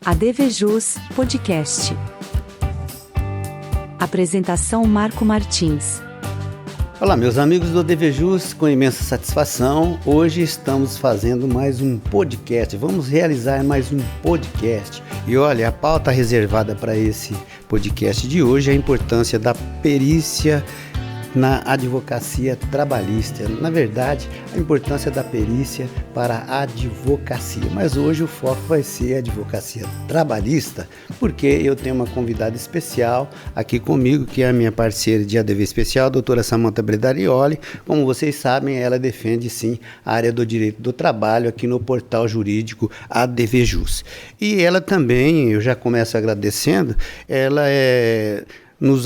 ADVJus Podcast. Apresentação Marco Martins. Olá, meus amigos do ADVJus, com imensa satisfação, hoje estamos fazendo mais um podcast, vamos realizar mais um podcast. E olha, a pauta reservada para esse podcast de hoje é a importância da perícia na advocacia trabalhista. Na verdade, a importância da perícia para a advocacia. Mas hoje o foco vai ser a advocacia trabalhista, porque eu tenho uma convidada especial aqui comigo, que é a minha parceira de ADV especial, a doutora Samantha Bredarioli. Como vocês sabem, ela defende sim a área do direito do trabalho aqui no portal jurídico ADVJus. E ela também, eu já começo agradecendo, ela nos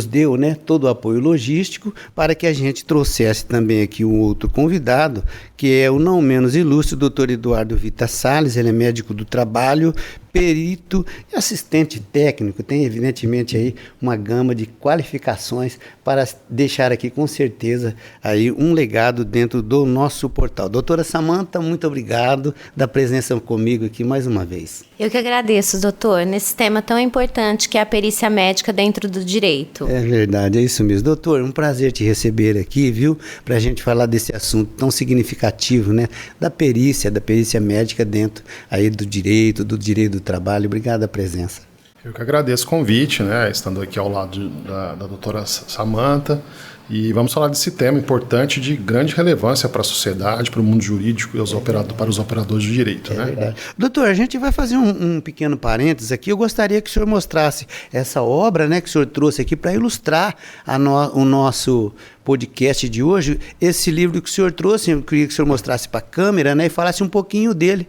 deu todo o apoio logístico para que a gente trouxesse também aqui um outro convidado, que é o não menos ilustre, o Dr. Eduardo Vita Salles. Ele é médico do trabalho, perito e assistente técnico, tem evidentemente aí uma gama de qualificações para deixar aqui com certeza aí um legado dentro do nosso portal. Doutora Samantha, muito obrigado da presença comigo aqui mais uma vez. Eu que agradeço, doutor, nesse tema tão importante que é a perícia médica dentro do direito. É verdade, é isso mesmo. Doutor, um prazer te receber aqui, viu? Para a gente falar desse assunto tão significativo, né? Da perícia médica dentro aí do direito do trabalho. Obrigado a presença. Eu que agradeço o convite, né? Estando aqui ao lado da doutora Samantha. E vamos falar desse tema importante de grande relevância para a sociedade, para o mundo jurídico e para os operadores de direito. Né? Verdade. Doutor, a gente vai fazer um pequeno parênteses aqui. Eu gostaria que o senhor mostrasse essa obra, né, que o senhor trouxe aqui para ilustrar o nosso podcast de hoje. Esse livro que o senhor trouxe, eu queria que o senhor mostrasse para a câmera, né, e falasse um pouquinho dele.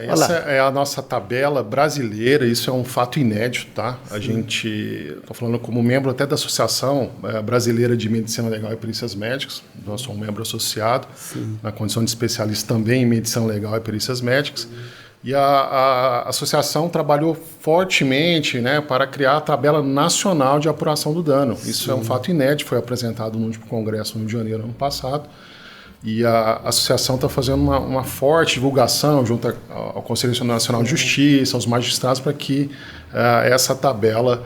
Essa é a nossa tabela brasileira, isso é um fato inédito, tá? Sim. A gente, estou falando como membro até da Associação Brasileira de Medicina Legal e Perícias Médicas, nós somos um membro associado, sim, na condição de especialista também em Medicina Legal e Perícias Médicas, e a associação trabalhou fortemente, né, para criar a tabela nacional de apuração do dano. Isso, sim, é um fato inédito, foi apresentado no último congresso no Rio de Janeiro, ano passado. E a associação está fazendo uma forte divulgação junto ao Conselho Nacional de Justiça, aos magistrados, para que essa tabela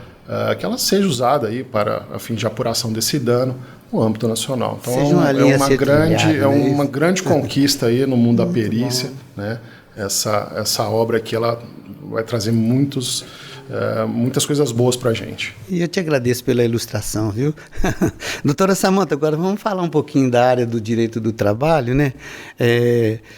que ela seja usada aí para a fim de apuração desse dano no âmbito nacional. Então é uma grande conquista aí no mundo da perícia, né? Essa obra aqui ela vai trazer muitas coisas boas para a gente. E eu te agradeço pela ilustração, viu? Doutora Samantha, agora vamos falar um pouquinho da área do direito do trabalho, né?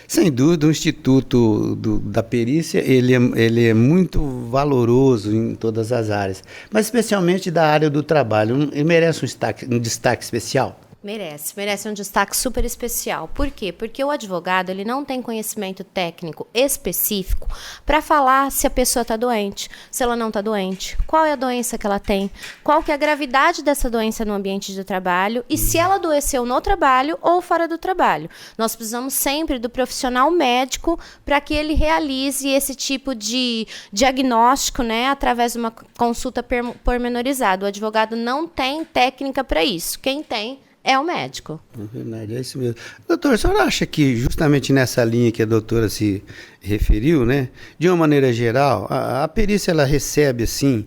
Sem dúvida, o Instituto da Perícia, ele é muito valoroso em todas as áreas, mas especialmente da área do trabalho. Ele merece um destaque especial? Merece um destaque super especial. Por quê? Porque o advogado ele não tem conhecimento técnico específico para falar se a pessoa está doente, se ela não está doente, qual é a doença que ela tem, qual que é a gravidade dessa doença no ambiente de trabalho e se ela adoeceu no trabalho ou fora do trabalho. Nós precisamos sempre do profissional médico para que ele realize esse tipo de diagnóstico, né, através de uma consulta pormenorizada. O advogado não tem técnica para isso. Quem tem é o médico. É verdade, é isso mesmo. Doutor, a senhora acha que justamente nessa linha que a doutora se referiu, né, de uma maneira geral, a perícia ela recebe, assim,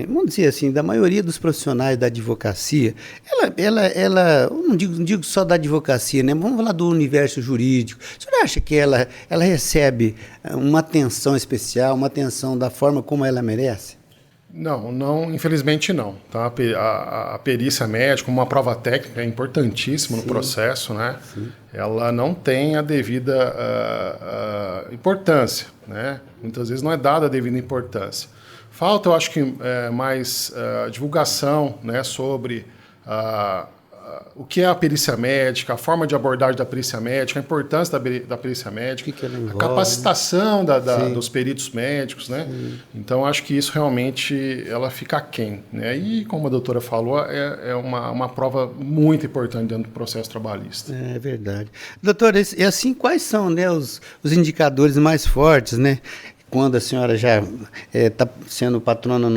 vamos dizer assim, da maioria dos profissionais da advocacia, ela não digo só da advocacia, né, vamos falar do universo jurídico. A senhora acha que ela recebe uma atenção especial, uma atenção da forma como ela merece? Não, infelizmente não. Tá? A perícia médica, uma prova técnica, é importantíssima, sim, no processo, né? Sim. Ela não tem a devida importância, né? Muitas vezes não é dada a devida importância. Falta, eu acho que, mais divulgação, né, sobre o que é a perícia médica, a forma de abordagem da perícia médica, a importância da perícia médica, a capacitação dos peritos médicos, né? Sim. Então, acho que isso realmente ela fica aquém, né? E, como a doutora falou, é uma prova muito importante dentro do processo trabalhista. É verdade. Doutora, e assim, quais são, né, os indicadores mais fortes, né? Quando a senhora já está sendo patrona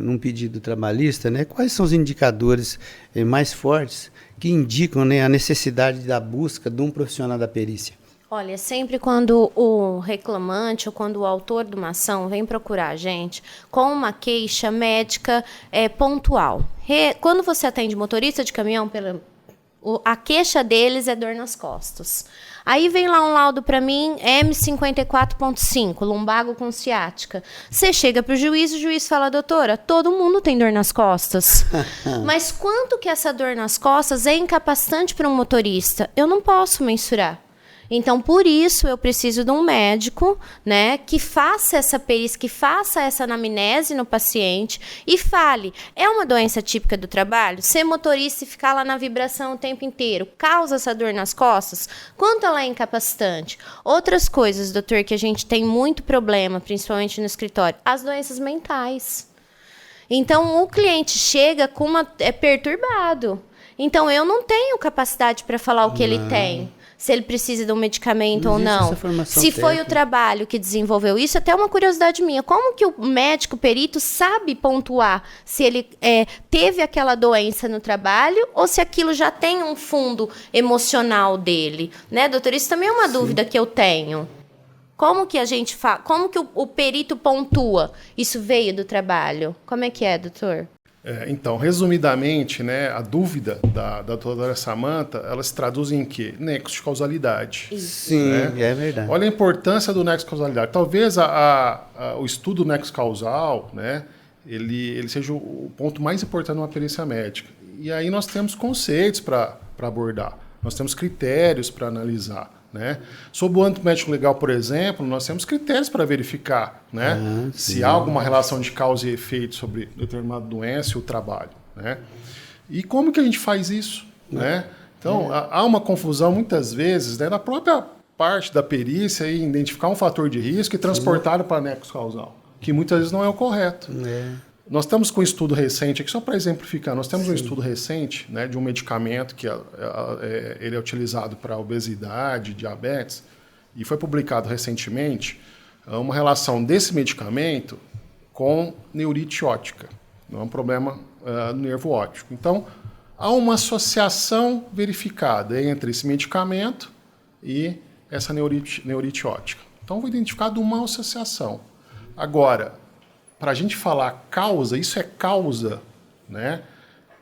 num pedido trabalhista, né? Quais são os indicadores mais fortes que indicam, né, a necessidade da busca de um profissional da perícia? Olha, sempre quando o reclamante ou quando o autor de uma ação vem procurar a gente com uma queixa médica pontual. Quando você atende motorista de caminhão, a queixa deles é dor nas costas. Aí vem lá um laudo para mim, M54.5, lumbago com ciática. Você chega para o juiz fala, doutora, todo mundo tem dor nas costas. Mas quanto que essa dor nas costas é incapacitante para um motorista? Eu não posso mensurar. Então, por isso, eu preciso de um médico, né, que faça essa perícia, que faça essa anamnese no paciente e fale, é uma doença típica do trabalho? Ser motorista e ficar lá na vibração o tempo inteiro causa essa dor nas costas? Quanto ela é incapacitante? Outras coisas, doutor, que a gente tem muito problema, principalmente no escritório, as doenças mentais. Então, o cliente chega com perturbado. Então, eu não tenho capacidade para falar o que ele tem. Se ele precisa de um medicamento ou não. Se foi o trabalho que desenvolveu isso, até uma curiosidade minha. Como que o médico perito sabe pontuar se ele teve aquela doença no trabalho ou se aquilo já tem um fundo emocional dele? Né, doutor? Isso também é uma dúvida que eu tenho. Como que a gente como que o perito pontua? Isso veio do trabalho? Como é que é, doutor? Então, resumidamente, né, a dúvida da doutora Samantha, ela se traduz em quê? Nexo de causalidade. Sim, né? É verdade. Olha a importância do nexo de causalidade. Talvez o estudo do nexo causal, né, ele seja o ponto mais importante de uma perícia médica. E aí nós temos conceitos para abordar, nós temos critérios para analisar. Né? Sob o âmbito médico legal, por exemplo, nós temos critérios para verificar, né? Se há alguma relação de causa e efeito sobre determinada doença ou trabalho. Né? E como que a gente faz isso? Né? Então, há uma confusão muitas vezes, né, na própria parte da perícia em identificar um fator de risco e transportá-lo para nexo causal, que muitas vezes não é o correto. Nós estamos com um estudo recente, aqui só para exemplificar, nós temos um estudo recente, né, de um medicamento que ele é utilizado para obesidade, diabetes, e foi publicado recentemente uma relação desse medicamento com neurite óptica, não é um problema no nervo óptico. Então, há uma associação verificada entre esse medicamento e essa neurite óptica. Então, foi identificada uma associação. Agora, para a gente falar causa, isso é causa, né?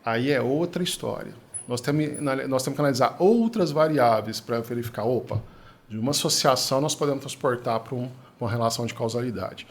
Aí é outra história. Nós temos que analisar outras variáveis para verificar, de uma associação nós podemos transportar para uma relação de causalidade.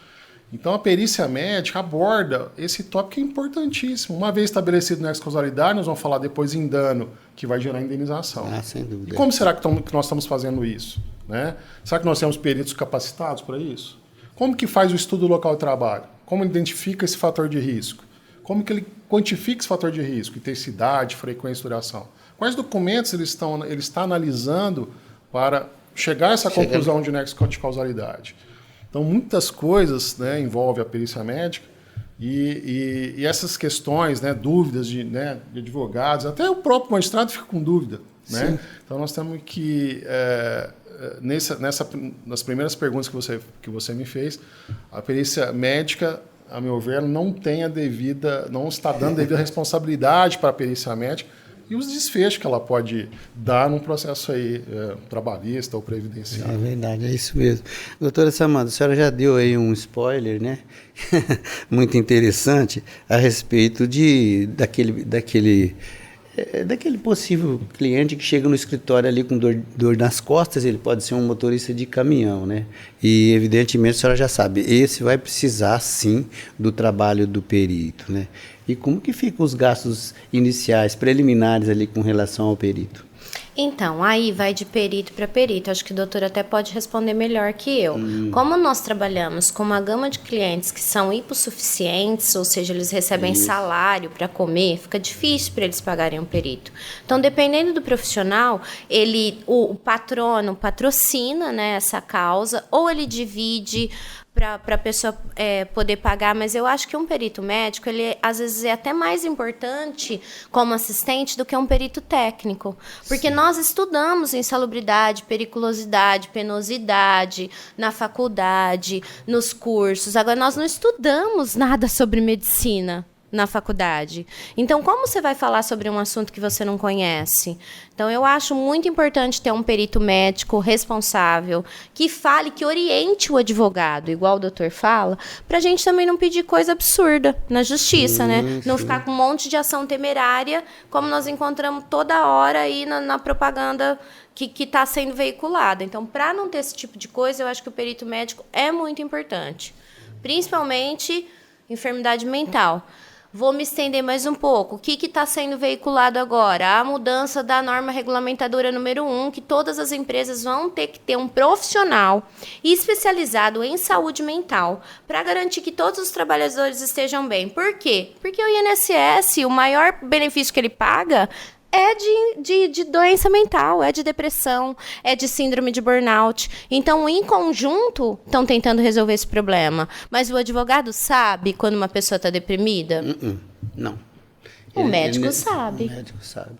Então, a perícia médica aborda esse tópico que é importantíssimo. Uma vez estabelecido nessa causalidade, nós vamos falar depois em dano, que vai gerar indenização. Sem dúvida. E como será que nós estamos fazendo isso? Né? Será que nós temos peritos capacitados para isso? Como que faz o estudo do local de trabalho? Como ele identifica esse fator de risco? Como que ele quantifica esse fator de risco? Intensidade, frequência e duração. Quais documentos ele está analisando para chegar a essa conclusão de nexo de causalidade? Então, muitas coisas, né, envolvem a perícia médica e essas questões, né, dúvidas de advogados, até o próprio magistrado fica com dúvida. Né? Então, nós temos que... nas primeiras perguntas que você me fez, a perícia médica, a meu ver, não está dando devida responsabilidade para a perícia médica e os desfechos que ela pode dar num processo aí, trabalhista ou previdenciário. É verdade, é isso mesmo. Doutora Samantha, a senhora já deu aí um spoiler, né? Muito interessante a respeito daquele possível cliente que chega no escritório ali com dor nas costas. Ele pode ser um motorista de caminhão, né? E evidentemente a senhora já sabe, esse vai precisar sim do trabalho do perito, né? E como que ficam os gastos iniciais, preliminares ali com relação ao perito? Então, aí vai de perito para perito. Acho que o doutor até pode responder melhor que eu. Como nós trabalhamos com uma gama de clientes que são hipossuficientes, ou seja, eles recebem salário para comer, fica difícil para eles pagarem um perito. Então, dependendo do profissional, o patrono patrocina, né, essa causa, ou ele divide para a pessoa poder pagar, mas eu acho que um perito médico, ele às vezes é até mais importante como assistente do que um perito técnico, porque nós estudamos insalubridade, periculosidade, penosidade na faculdade, nos cursos. Agora, nós não estudamos nada sobre medicina. na faculdade. Então, como você vai falar sobre um assunto que você não conhece? Então, eu acho muito importante ter um perito médico responsável, que fale, que oriente o advogado, igual o doutor fala, para a gente também não pedir coisa absurda na justiça, né? Não ficar com um monte de ação temerária, como nós encontramos toda hora aí na propaganda que está sendo veiculada. Então, para não ter esse tipo de coisa, eu acho que o perito médico é muito importante. Principalmente enfermidade mental. Vou me estender mais um pouco. O que está sendo veiculado agora? A mudança da norma regulamentadora número 1, que todas as empresas vão ter que ter um profissional especializado em saúde mental para garantir que todos os trabalhadores estejam bem. Por quê? Porque o INSS, o maior benefício que ele paga é de doença mental, é de depressão, é de síndrome de burnout. Então, em conjunto, estão tentando resolver esse problema. Mas o advogado sabe quando uma pessoa está deprimida? Não. O médico sabe. O médico sabe.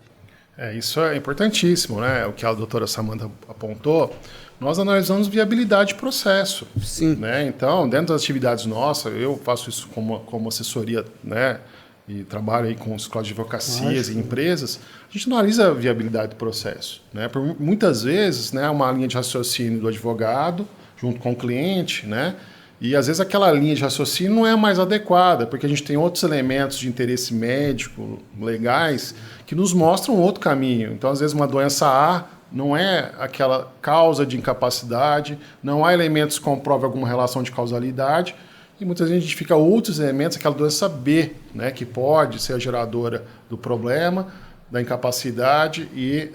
Isso é importantíssimo, né? O que a doutora Samanta apontou. Nós analisamos viabilidade de processo. Sim. Né? Então, dentro das atividades nossas, eu faço isso como assessoria, né? E trabalho aí com escolas de advocacias e empresas, a gente analisa a viabilidade do processo. Né? Por muitas vezes, né, uma linha de raciocínio do advogado junto com o cliente, né? E às vezes aquela linha de raciocínio não é mais adequada, porque a gente tem outros elementos de interesse médico, legais, que nos mostram outro caminho. Então, às vezes, uma doença A não é aquela causa de incapacidade, não há elementos que comprovem alguma relação de causalidade, e muitas vezes a gente identifica outros elementos, aquela doença B, né, que pode ser a geradora do problema, da incapacidade e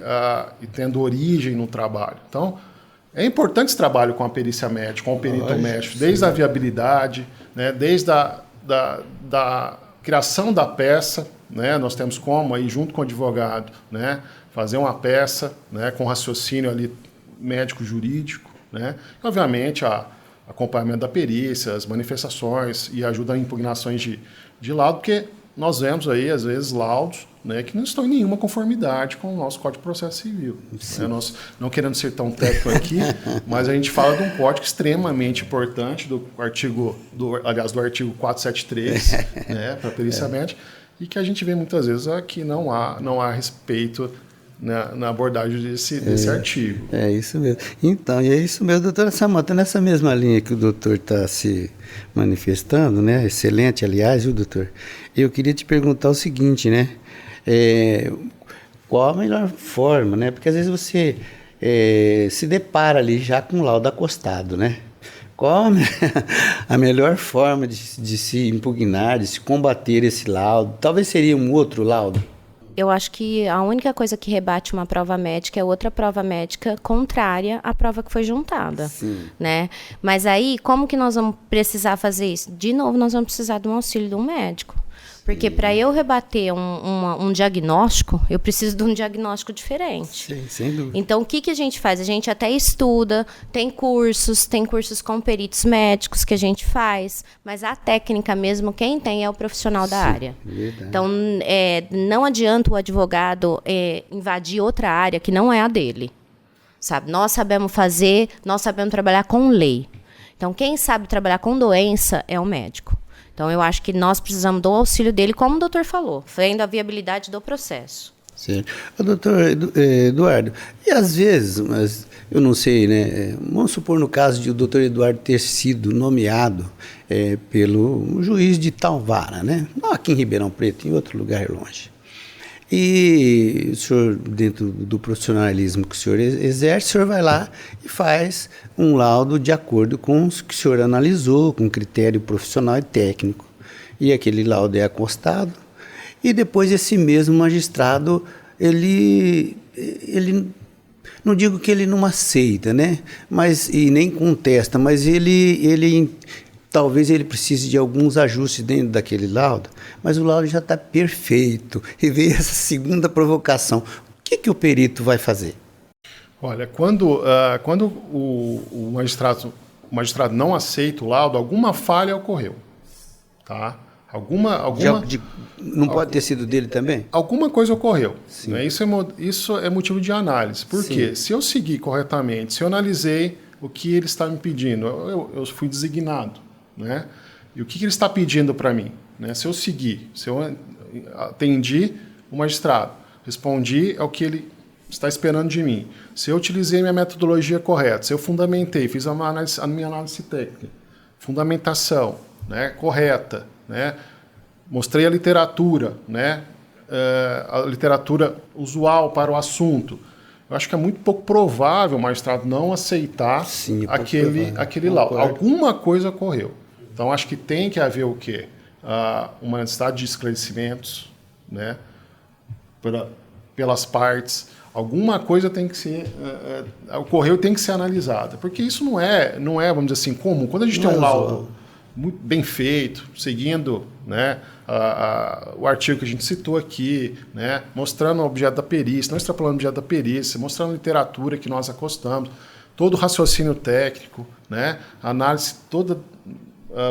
tendo origem no trabalho. Então, é importante esse trabalho com a perícia médica, com o perito médico, desde a viabilidade, né, desde da criação da peça, né, nós temos como, aí, junto com o advogado, né, fazer uma peça, né, com raciocínio ali médico-jurídico, né, e, obviamente, acompanhamento da perícia, as manifestações e ajuda em impugnações de laudo, porque nós vemos aí, às vezes, laudos, né, que não estão em nenhuma conformidade com o nosso Código de Processo Civil. Né? Nós, não querendo ser tão técnico aqui, mas a gente fala de um código extremamente importante, do artigo 473, né, para a perícia médica, e que a gente vê muitas vezes que não há respeito na abordagem desse artigo. É isso mesmo. Então, e é isso mesmo, doutora Samanta, nessa mesma linha que o doutor está se manifestando, né? Excelente, aliás, viu, doutor? Eu queria te perguntar o seguinte, né? Qual a melhor forma, né? Porque às vezes você se depara ali já com o laudo acostado, né? Qual a melhor forma de se impugnar, de se combater esse laudo? Talvez seria um outro laudo? Eu acho que a única coisa que rebate uma prova médica é outra prova médica contrária à prova que foi juntada. Sim. Né? Mas aí, como que nós vamos precisar fazer isso? De novo, nós vamos precisar de um auxílio de um médico. Porque para eu rebater um diagnóstico, eu preciso de um diagnóstico diferente. Sim, sem dúvida. Então, o que a gente faz? A gente até estuda, tem cursos com peritos médicos que a gente faz, mas a técnica mesmo, quem tem é o profissional da área. Verdade. Então, não adianta o advogado invadir outra área que não é a dele. Sabe? Nós sabemos fazer, nós sabemos trabalhar com lei. Então, quem sabe trabalhar com doença é o médico. Então, eu acho que nós precisamos do auxílio dele, como o doutor falou, vendo a viabilidade do processo. Certo. Doutor Eduardo, e às vezes, mas eu não sei, né? Vamos supor no caso de o doutor Eduardo ter sido nomeado pelo juiz de tal vara, né? Não aqui em Ribeirão Preto, em outro lugar longe. E o senhor, dentro do profissionalismo que o senhor exerce, o senhor vai lá e faz um laudo de acordo com o que o senhor analisou, com critério profissional e técnico. E aquele laudo é acostado. E depois esse mesmo magistrado, ele não digo que ele não aceita, né? E nem contesta, mas ele talvez ele precise de alguns ajustes dentro daquele laudo, mas o laudo já está perfeito. E veio essa segunda provocação. O que o perito vai fazer? Olha, quando o magistrado não aceita o laudo, alguma falha ocorreu. Tá? Não pode ter sido dele também? Alguma coisa ocorreu. Né? Isso é motivo de análise. Por quê? Se eu seguir corretamente, se eu analisei o que ele está me pedindo, eu fui designado. Né? E o que ele está pedindo para mim? né? Se eu seguir, se eu atendi o magistrado, respondi ao que ele está esperando de mim, se eu utilizei minha metodologia correta, se eu fundamentei, fiz a minha análise técnica, fundamentação, né, correta, né, mostrei a literatura, né, a literatura usual para o assunto, eu acho que é muito pouco provável o magistrado não aceitar aquele laudo. Alguma coisa ocorreu. Então, acho que tem que haver o quê? Uma necessidade de esclarecimentos, né, pelas partes. Alguma coisa tem que ser ocorreu, tem que ser analisada, porque isso não é, vamos dizer assim, comum. Quando a gente tem um laudo muito bem feito, seguindo, né, o artigo que a gente citou aqui, né, mostrando o objeto da perícia, não extrapolando o objeto da perícia, mostrando a literatura que nós acostamos, todo o raciocínio técnico, né, a análise toda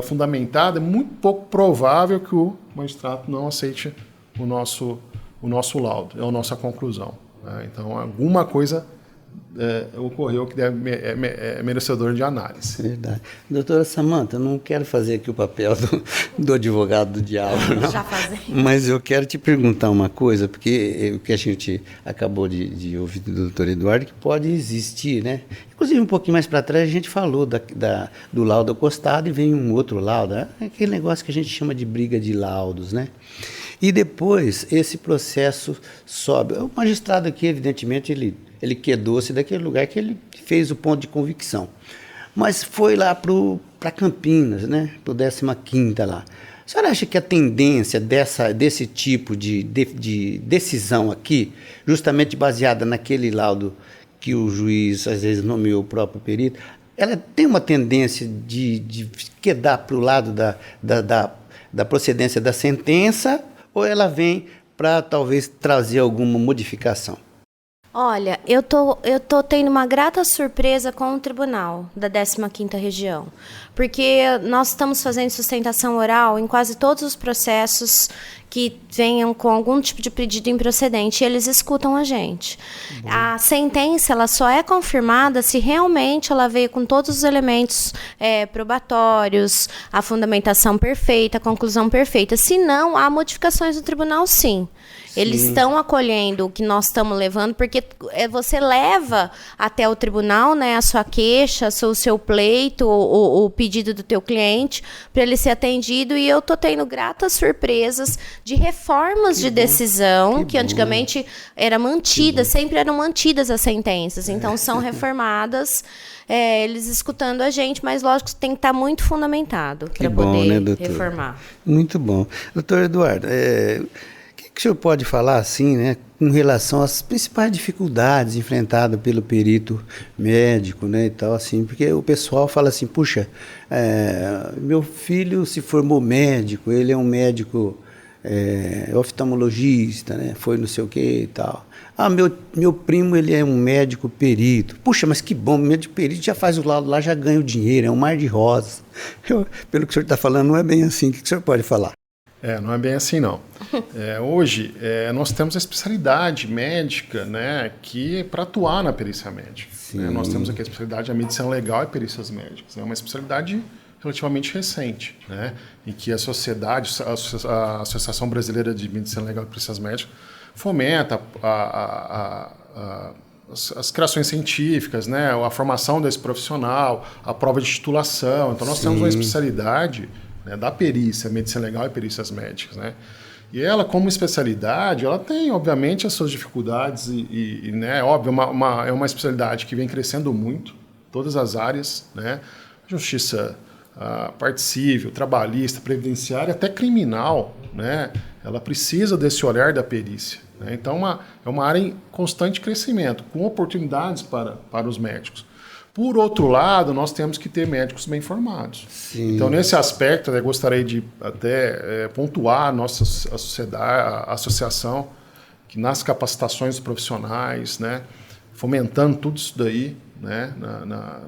fundamentada, é muito pouco provável que o magistrado não aceite o nosso laudo, é a nossa conclusão. Então, alguma coisa ocorreu que é merecedor de análise. Verdade. Doutora Samantha, eu não quero fazer aqui o papel do advogado do diabo, não. Já fazem. Mas eu quero te perguntar uma coisa, porque o que a gente acabou de ouvir do doutor Eduardo, que pode existir, né? Inclusive, um pouquinho mais para trás, a gente falou do laudo acostado e vem um outro laudo. É aquele negócio que a gente chama de briga de laudos, né? E depois, esse processo sobe. O magistrado aqui, evidentemente, ele quedou-se daquele lugar que ele fez o ponto de convicção. Mas foi lá para Campinas, né? Para o 15ª lá. A senhora acha que a tendência desse tipo de decisão aqui, justamente baseada naquele laudo que o juiz, às vezes, nomeou o próprio perito, ela tem uma tendência de quedar para o lado da procedência da sentença, ou ela vem para talvez trazer alguma modificação? Olha, eu tô tendo uma grata surpresa com o tribunal da 15ª Região, porque nós estamos fazendo sustentação oral em quase todos os processos que venham com algum tipo de pedido improcedente, e eles escutam a gente. A sentença ela só é confirmada se realmente ela veio com todos os elementos probatórios, a fundamentação perfeita, a conclusão perfeita. Se não, há modificações do tribunal, sim. Eles estão acolhendo o que nós estamos levando, porque você leva até o tribunal, né, a sua queixa, o seu pleito, o pedido do teu cliente, para ele ser atendido, e eu estou tendo gratas surpresas de reformas de decisão, que antigamente era mantida, sempre eram mantidas as sentenças, então são reformadas, eles escutando a gente, mas lógico tem que estar muito fundamentado para poder, né, doutor? Reformar. Muito bom. Doutor Eduardo, o que o senhor pode falar, assim, né, com relação às principais dificuldades enfrentadas pelo perito médico, né, e tal, assim, porque o pessoal fala assim, puxa, meu filho se formou médico, ele é um médico oftalmologista, né, foi não sei o que e tal. Ah, meu primo, ele é um médico perito. Puxa, mas que bom, o médico perito já faz o laudo lá, já ganha o dinheiro, é um mar de rosas. Pelo que o senhor está falando, não é bem assim. O que o senhor pode falar? Não é bem assim, não. Hoje, nós temos a especialidade médica, né, que é para atuar na perícia médica. Né? Nós temos aqui a especialidade de medicina legal e perícias médicas. É uma especialidade relativamente recente, né, em que a sociedade, a Associação Brasileira de Medicina Legal e Perícias Médicas, fomenta as criações científicas, né, a formação desse profissional, a prova de titulação. Então, nós temos uma especialidade, né, da perícia, medicina legal e perícias médicas, né? E ela, como especialidade, ela tem, obviamente, as suas dificuldades né, óbvio, é uma especialidade que vem crescendo muito, todas as áreas, né? Justiça, parte civil, trabalhista, previdenciária, até criminal, né? Ela precisa desse olhar da perícia, né? Então, é uma área em constante crescimento, com oportunidades para os médicos. Por outro lado, nós temos que ter médicos bem formados. Sim. Então, nesse aspecto, eu gostaria de até pontuar a nossa sociedade, a associação, que nas capacitações dos profissionais, né, fomentando tudo isso daí, né,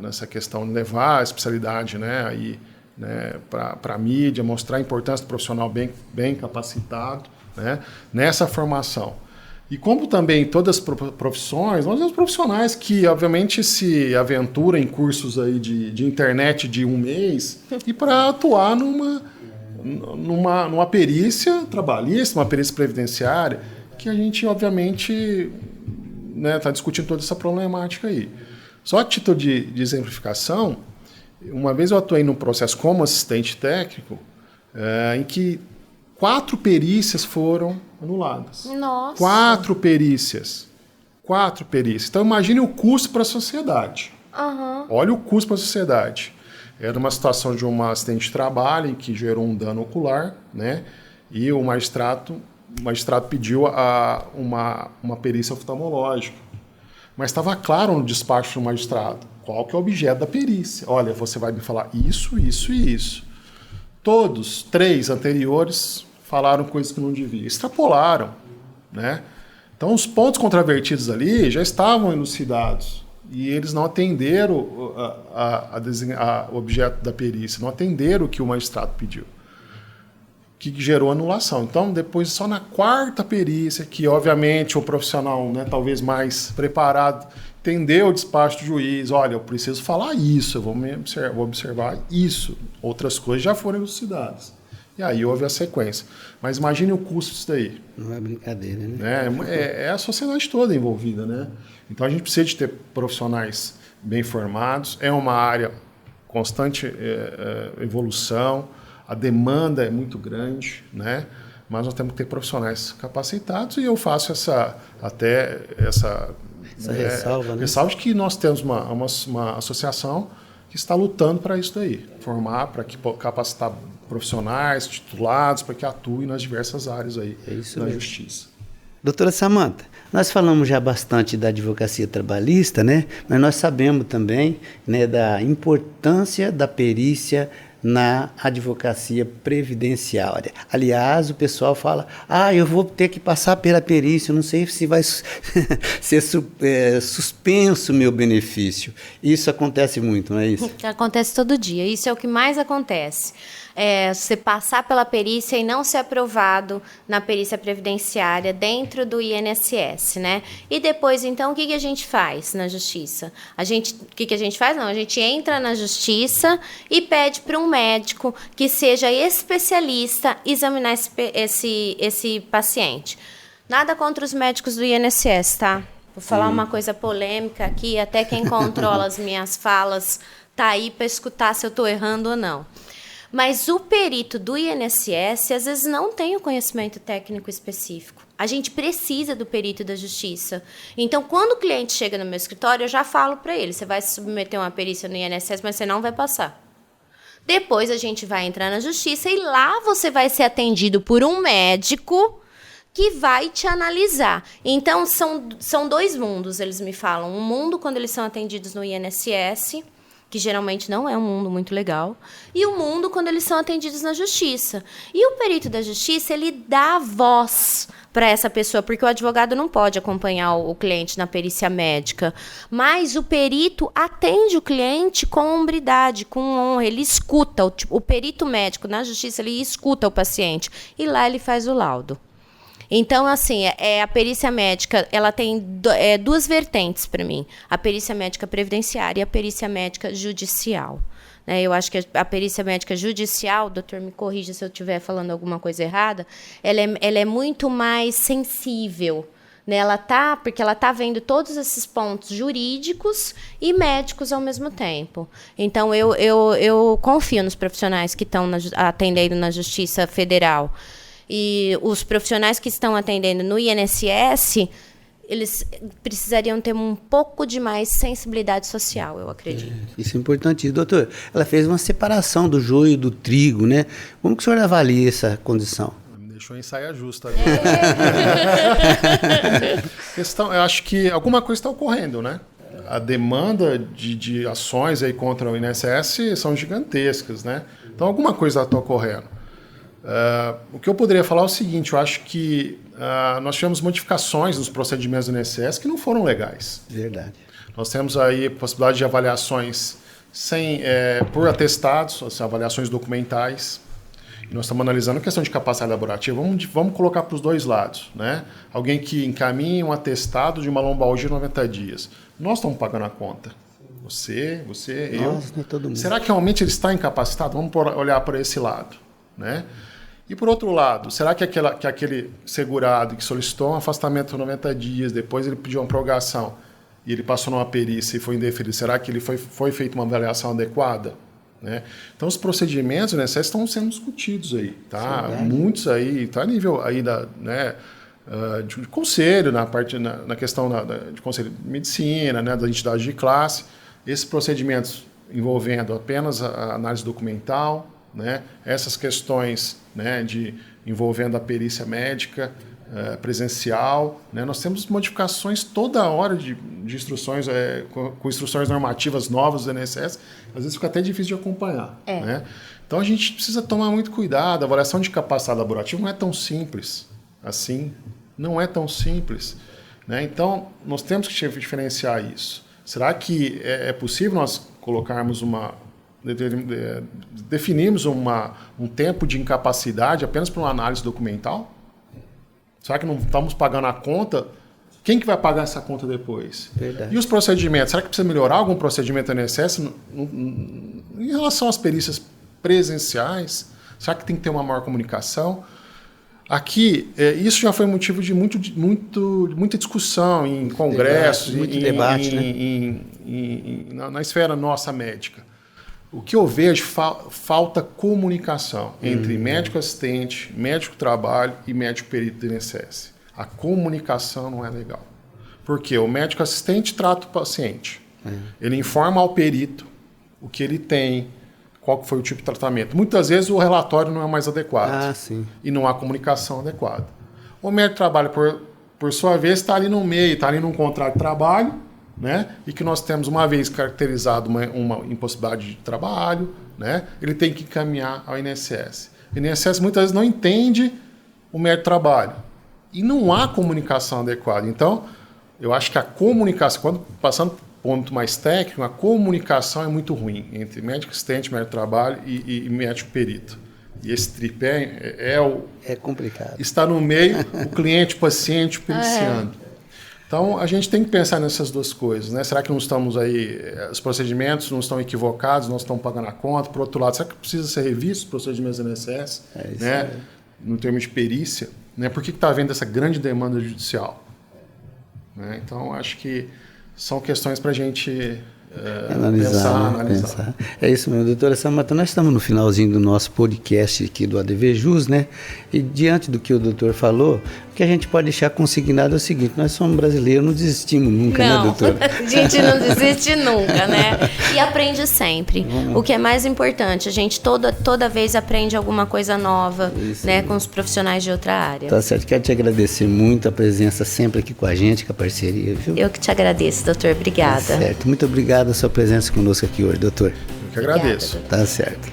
nessa questão de levar a especialidade, né, aí, né, para a mídia, mostrar a importância do profissional bem capacitado, né, nessa formação. E como também todas as profissões, nós temos profissionais que, obviamente, se aventuram em cursos aí de internet de um mês e para atuar numa perícia trabalhista, uma perícia previdenciária, que a gente, obviamente, está discutindo toda essa problemática aí. Só a título de exemplificação, uma vez eu atuei num processo como assistente técnico, em que 4 perícias foram anuladas. Nossa! 4 perícias. Então, imagine o custo para a sociedade. Uhum. Olha o custo para a sociedade. Era uma situação de uma acidente de trabalho em que gerou um dano ocular, né? E o magistrado pediu uma perícia oftalmológica. Mas estava claro no despacho do magistrado qual que é o objeto da perícia. Olha, você vai me falar isso, isso e isso. Todos, 3 anteriores, falaram coisas que não deviam. Extrapolaram, né? Então, os pontos controvertidos ali já estavam elucidados. E eles não atenderam o objeto da perícia, não atenderam o que o magistrado pediu, que gerou anulação. Então, depois, só na 4ª perícia, que obviamente o profissional, né, talvez mais preparado, entendeu o despacho do juiz, olha, eu preciso falar isso, eu vou observar isso. Outras coisas já foram elucidadas. E aí houve a sequência. Mas imagine o custo disso daí. Não é brincadeira, né? É a sociedade toda envolvida, né? Então a gente precisa de ter profissionais bem formados. É uma área constante evolução. A demanda é muito grande, né? Mas nós temos que ter profissionais capacitados. E eu faço essa ressalva, né? Ressalva de que nós temos uma associação que está lutando para isso daí. Formar, para capacitar profissionais titulados para que atuem nas diversas áreas aí da justiça. Doutora Samanta, nós falamos já bastante da advocacia trabalhista, né? Mas nós sabemos também, né, da importância da perícia na advocacia previdenciária. Aliás, o pessoal fala, eu vou ter que passar pela perícia, eu não sei se vai ser suspenso o meu benefício. Isso acontece muito, não é isso? Acontece todo dia, isso é o que mais acontece. Você passar pela perícia e não ser aprovado na perícia previdenciária dentro do INSS, né? E depois, então, o que a gente faz na justiça? O que a gente faz? Não, a gente entra na justiça e pede para um médico que seja especialista examinar esse paciente. Nada contra os médicos do INSS, tá? Vou falar uma coisa polêmica aqui, até quem controla as minhas falas tá aí para escutar se eu estou errando ou não. Mas o perito do INSS, às vezes, não tem o conhecimento técnico específico. A gente precisa do perito da justiça. Então, quando o cliente chega no meu escritório, eu já falo para ele, você vai se submeter a uma perícia no INSS, mas você não vai passar. Depois, a gente vai entrar na justiça e lá você vai ser atendido por um médico que vai te analisar. Então, são 2 mundos, eles me falam. Um mundo quando eles são atendidos no INSS, que geralmente não é um mundo muito legal, e o mundo quando eles são atendidos na justiça. E o perito da justiça, ele dá voz para essa pessoa, porque o advogado não pode acompanhar o cliente na perícia médica, mas o perito atende o cliente com hombridade, com honra, ele escuta, o perito médico na justiça, ele escuta o paciente, e lá ele faz o laudo. Então, assim, a perícia médica, ela tem 2 vertentes para mim. A perícia médica previdenciária e a perícia médica judicial. Eu acho que a perícia médica judicial, doutor, me corrija se eu estiver falando alguma coisa errada, ela é muito mais sensível. Né? Porque ela está vendo todos esses pontos jurídicos e médicos ao mesmo tempo. Então, eu confio nos profissionais que estão atendendo na Justiça Federal. E os profissionais que estão atendendo no INSS, eles precisariam ter um pouco de mais sensibilidade social, eu acredito. Isso é importante. Doutor, ela fez uma separação do joio e do trigo, né? Como que o senhor avalia essa condição? Me deixou em saia justa. Eu acho que alguma coisa está ocorrendo, né? A demanda de ações aí contra o INSS são gigantescas, né? Então, alguma coisa está ocorrendo. O que eu poderia falar é o seguinte, eu acho que nós tivemos modificações nos procedimentos do INSS que não foram legais. Verdade. Nós temos aí a possibilidade de avaliações por atestados, assim, avaliações documentais. E nós estamos analisando a questão de capacidade laborativa. Vamos colocar para os 2 lados. Né? Alguém que encaminha um atestado de uma lombalgia de 90 dias. Nós estamos pagando a conta. Você, eu. Nossa, não é todo mundo. Será que realmente ele está incapacitado? Vamos olhar para esse lado. né? E, por outro lado, será que aquele segurado que solicitou um afastamento por 90 dias, depois ele pediu uma prorrogação e ele passou numa perícia e foi indeferido, será que ele foi feita uma avaliação adequada? Né? Então, os procedimentos do INSS estão sendo discutidos aí. Tá? Muitos aí, está a nível aí de conselho, na questão de conselho de medicina, né, da entidade de classe, esses procedimentos envolvendo apenas a análise documental, né, essas questões, né, envolvendo a perícia médica presencial, né, nós temos modificações toda hora de instruções, com instruções normativas novas do INSS, às vezes fica até difícil de acompanhar. Né? Então a gente precisa tomar muito cuidado, a avaliação de capacidade laborativa não é tão simples assim. Não é tão simples. Né? Então, nós temos que diferenciar isso. Será que é possível nós colocarmos definirmos um tempo de incapacidade apenas para uma análise documental? Será que não estamos pagando a conta? Quem que vai pagar essa conta depois? Verdade. E os procedimentos? Será que precisa melhorar algum procedimento do INSS em relação às perícias presenciais? Será que tem que ter uma maior comunicação? Aqui, isso já foi motivo de muita discussão em congressos, muito debate, na esfera nossa médica. O que eu vejo, falta comunicação entre médico assistente, médico trabalho e médico perito do INSS. A comunicação não é legal. Porque o médico assistente trata o paciente. Ele informa ao perito o que ele tem, qual foi o tipo de tratamento. Muitas vezes o relatório não é mais adequado. Sim. E não há comunicação adequada. O médico de trabalho, por sua vez, está ali no meio, está ali num contrato de trabalho, né? E que nós temos, uma vez caracterizado uma impossibilidade de trabalho, né? Ele tem que encaminhar ao INSS. O INSS muitas vezes não entende o médico de trabalho. E não há comunicação adequada. Então, eu acho que a comunicação, quando passando ponto mais técnico, a comunicação é muito ruim entre médico assistente, médico de trabalho e médico perito. E esse tripé é complicado. Está no meio, o cliente, o paciente, o periciando. Então, a gente tem que pensar nessas duas coisas. Né? Será que não estamos aí, os procedimentos não estão equivocados, não estão pagando a conta? Por outro lado, será que precisa ser revisto os procedimentos do INSS? Né? No termo de perícia? Né? Por que está havendo essa grande demanda judicial? Né? Então, acho que são questões para a gente analisar. É isso mesmo, doutora Samata. Nós estamos no finalzinho do nosso podcast aqui do ADVJus, né? E diante do que o doutor falou, o que a gente pode deixar consignado é o seguinte: nós somos brasileiros, não desistimos nunca, né, doutora? A gente não desiste nunca, né? E aprende sempre. O que é mais importante, a gente toda vez aprende alguma coisa nova, né, com os profissionais de outra área. Tá certo, quero te agradecer muito a presença sempre aqui com a gente, com a parceria, viu? Eu que te agradeço, doutor. Obrigada. Tá certo, muito obrigado a sua presença conosco aqui hoje, doutor. Eu que agradeço. Obrigada, tá certo.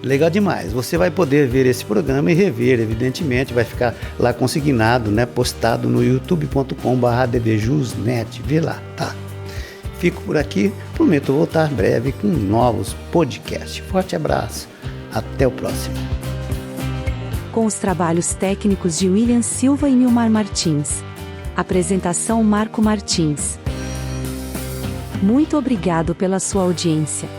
Legal demais. Você vai poder ver esse programa e rever, evidentemente, vai ficar lá consignado, né, postado no youtube.com/advjusnet. Vê lá, tá? Fico por aqui, prometo voltar breve com novos podcasts. Forte abraço, até o próximo. Com os trabalhos técnicos de William Silva e Nilmar Martins. Apresentação Marco Martins. Muito obrigado pela sua audiência.